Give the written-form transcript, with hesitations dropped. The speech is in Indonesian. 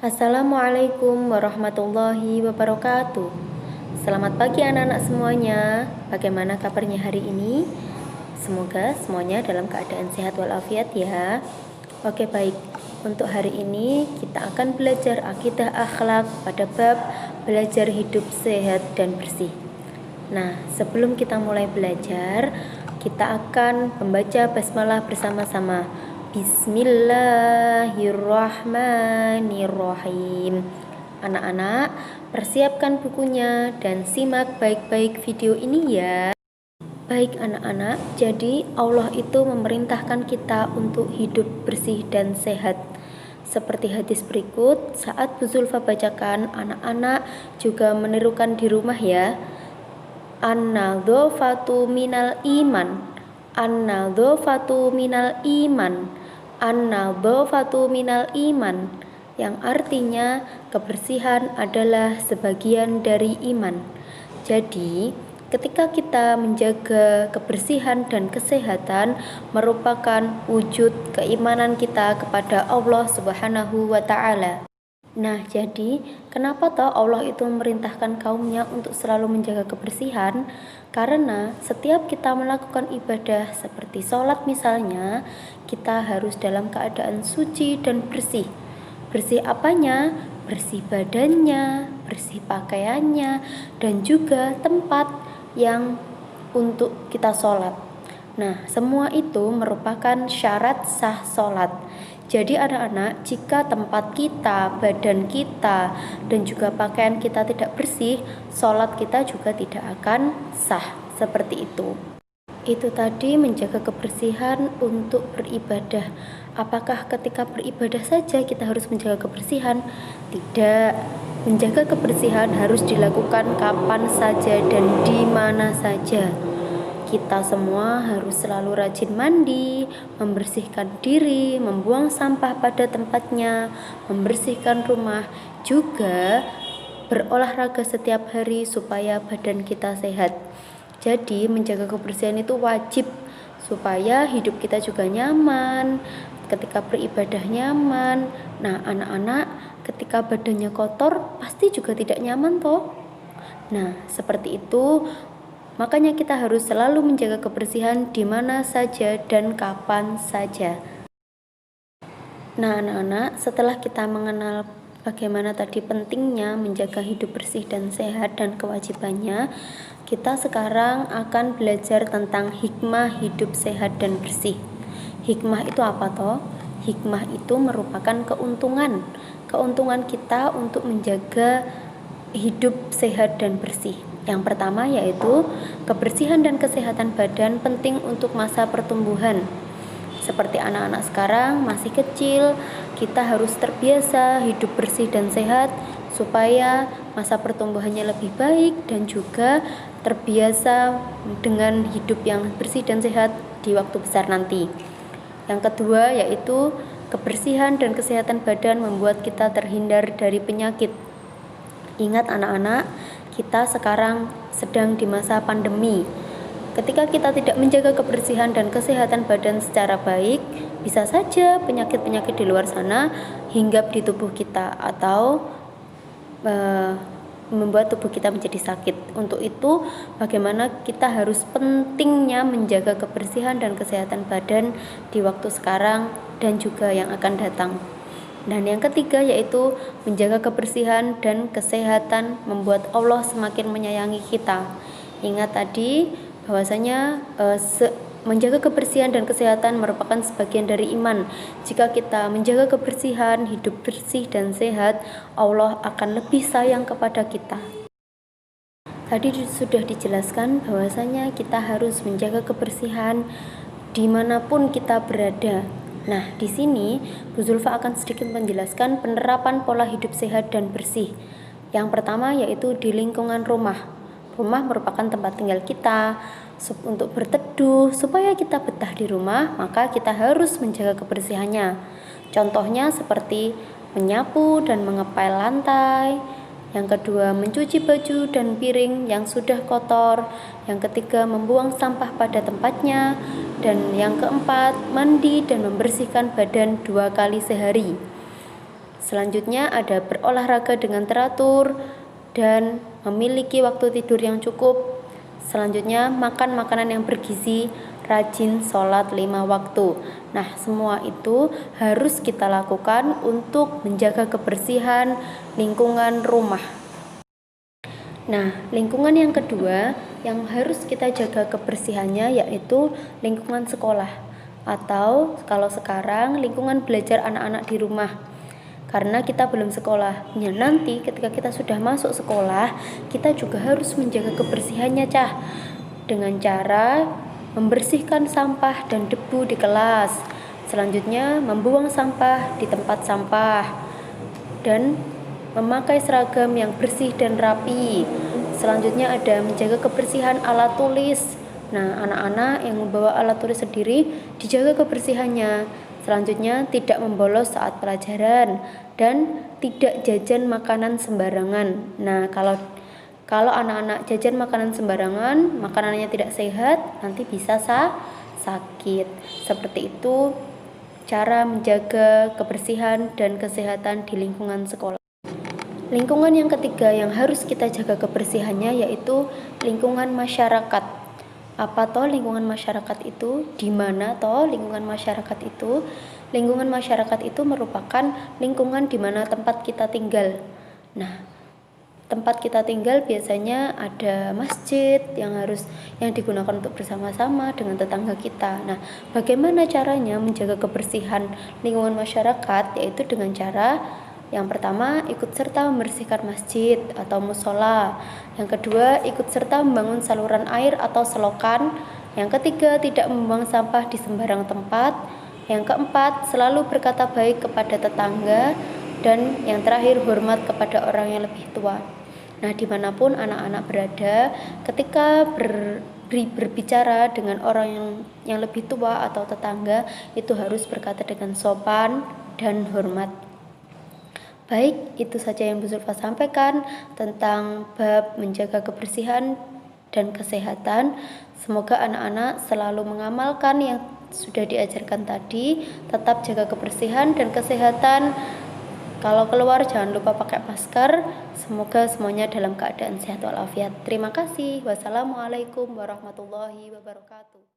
Assalamualaikum warahmatullahi wabarakatuh. Selamat pagi anak-anak semuanya. Bagaimana kabarnya hari ini? Semoga semuanya dalam keadaan sehat walafiat ya. Oke, baik. Untuk hari ini kita akan belajar akidah akhlak pada bab belajar hidup sehat dan bersih. Nah, sebelum kita mulai belajar, kita akan membaca basmalah bersama-sama. Bismillahirrahmanirrahim. Anak-anak, persiapkan bukunya dan simak baik-baik video ini ya. Baik anak-anak, jadi Allah itu memerintahkan kita untuk hidup bersih dan sehat. Seperti hadis berikut, saat Bu Zulfa bacakan, anak-anak juga menirukan di rumah ya. An-nadhofatu minal iman. An-nadhofatu minal iman. An-nadhofatu minal iman, yang artinya kebersihan adalah sebagian dari iman. Jadi, ketika kita menjaga kebersihan dan kesehatan merupakan wujud keimanan kita kepada Allah Subhanahu wa Ta'ala. Nah, jadi kenapa toh Allah itu memerintahkan kaumnya untuk selalu menjaga kebersihan? Karena setiap kita melakukan ibadah seperti sholat misalnya, kita harus dalam keadaan suci dan bersih. Bersih apanya? Bersih badannya, bersih pakaiannya, dan juga tempat yang untuk kita sholat. Nah, semua itu merupakan syarat sah sholat. Jadi anak-anak, jika tempat kita, badan kita, dan juga pakaian kita tidak bersih, sholat kita juga tidak akan sah. Seperti itu. Itu tadi menjaga kebersihan untuk beribadah. Apakah ketika beribadah saja kita harus menjaga kebersihan? Tidak. Menjaga kebersihan harus dilakukan kapan saja dan di mana saja. Kita semua harus selalu rajin mandi, membersihkan diri, membuang sampah pada tempatnya, membersihkan rumah, juga berolahraga setiap hari supaya badan kita sehat. Jadi menjaga kebersihan itu wajib supaya hidup kita juga nyaman, ketika beribadah nyaman. Nah, anak-anak ketika badannya kotor pasti juga tidak nyaman toh. Nah, seperti itu. Makanya kita harus selalu menjaga kebersihan di mana saja dan kapan saja. Nah, anak-anak, setelah kita mengenal bagaimana tadi pentingnya menjaga hidup bersih dan sehat dan kewajibannya, kita sekarang akan belajar tentang hikmah hidup sehat dan bersih. Hikmah itu apa toh? Hikmah itu merupakan keuntungan kita untuk menjaga hidup sehat dan bersih. Yang pertama yaitu kebersihan dan kesehatan badan penting untuk masa pertumbuhan. Seperti anak-anak sekarang masih kecil, kita harus terbiasa hidup bersih dan sehat supaya masa pertumbuhannya lebih baik dan juga terbiasa dengan hidup yang bersih dan sehat di waktu besar nanti. Yang kedua yaitu kebersihan dan kesehatan badan membuat kita terhindar dari penyakit. Ingat anak-anak, kita sekarang sedang di masa pandemi. Ketika kita tidak menjaga kebersihan dan kesehatan badan secara baik, bisa saja penyakit-penyakit di luar sana hinggap di tubuh kita atau membuat tubuh kita menjadi sakit. Untuk itu, bagaimana kita harus pentingnya menjaga kebersihan dan kesehatan badan di waktu sekarang dan juga yang akan datang. Dan yang ketiga yaitu menjaga kebersihan dan kesehatan membuat Allah semakin menyayangi kita. Ingat tadi bahwasanya menjaga kebersihan dan kesehatan merupakan sebagian dari iman. Jika kita menjaga kebersihan, hidup bersih dan sehat, Allah akan lebih sayang kepada kita. Tadi sudah dijelaskan bahwasanya kita harus menjaga kebersihan dimanapun kita berada. Nah, di sini Bu Zulfa akan sedikit menjelaskan penerapan pola hidup sehat dan bersih. Yang pertama yaitu di lingkungan rumah. Rumah merupakan tempat tinggal kita. Untuk berteduh supaya kita betah di rumah, maka kita harus menjaga kebersihannya. Contohnya seperti menyapu dan mengepel lantai. Yang kedua, mencuci baju dan piring yang sudah kotor. Yang ketiga, membuang sampah pada tempatnya. Dan yang keempat, mandi dan membersihkan badan 2 kali sehari. Selanjutnya ada berolahraga dengan teratur dan memiliki waktu tidur yang cukup. Selanjutnya makan makanan yang bergizi, rajin sholat 5 waktu. Nah, semua itu harus kita lakukan untuk menjaga kebersihan lingkungan rumah. Nah, lingkungan yang kedua yang harus kita jaga kebersihannya yaitu lingkungan sekolah, atau kalau sekarang lingkungan belajar anak-anak di rumah. Karena kita belum sekolah, ya nanti ketika kita sudah masuk sekolah, kita juga harus menjaga kebersihannya, dengan cara membersihkan sampah dan debu di kelas. Selanjutnya, membuang sampah di tempat sampah dan memakai seragam yang bersih dan rapi. Selanjutnya ada menjaga kebersihan alat tulis. Nah, anak-anak yang membawa alat tulis sendiri dijaga kebersihannya. Selanjutnya, tidak membolos saat pelajaran dan tidak jajan makanan sembarangan. Nah, kalau anak-anak jajan makanan sembarangan, makanannya tidak sehat, nanti bisa sakit. Seperti itu cara menjaga kebersihan dan kesehatan di lingkungan sekolah. Lingkungan yang ketiga yang harus kita jaga kebersihannya yaitu lingkungan masyarakat. Apa toh lingkungan masyarakat itu? Di mana toh lingkungan masyarakat itu? Lingkungan masyarakat itu merupakan lingkungan di mana tempat kita tinggal. Nah, tempat kita tinggal biasanya ada masjid yang digunakan untuk bersama-sama dengan tetangga kita. Nah, bagaimana caranya menjaga kebersihan lingkungan masyarakat? Yaitu dengan cara yang pertama, ikut serta membersihkan masjid atau musola. Yang kedua, ikut serta membangun saluran air atau selokan. Yang ketiga, tidak membuang sampah di sembarang tempat. Yang keempat, selalu berkata baik kepada tetangga. Dan yang terakhir, hormat kepada orang yang lebih tua. Nah, dimanapun anak-anak berada, ketika berbicara dengan orang yang lebih tua atau tetangga, itu harus berkata dengan sopan dan hormat. Baik, itu saja yang Bu Zulfa sampaikan tentang bab menjaga kebersihan dan kesehatan. Semoga anak-anak selalu mengamalkan yang sudah diajarkan tadi. Tetap jaga kebersihan dan kesehatan. Kalau keluar jangan lupa pakai masker. Semoga semuanya dalam keadaan sehat walafiat. Terima kasih. Wassalamualaikum warahmatullahi wabarakatuh.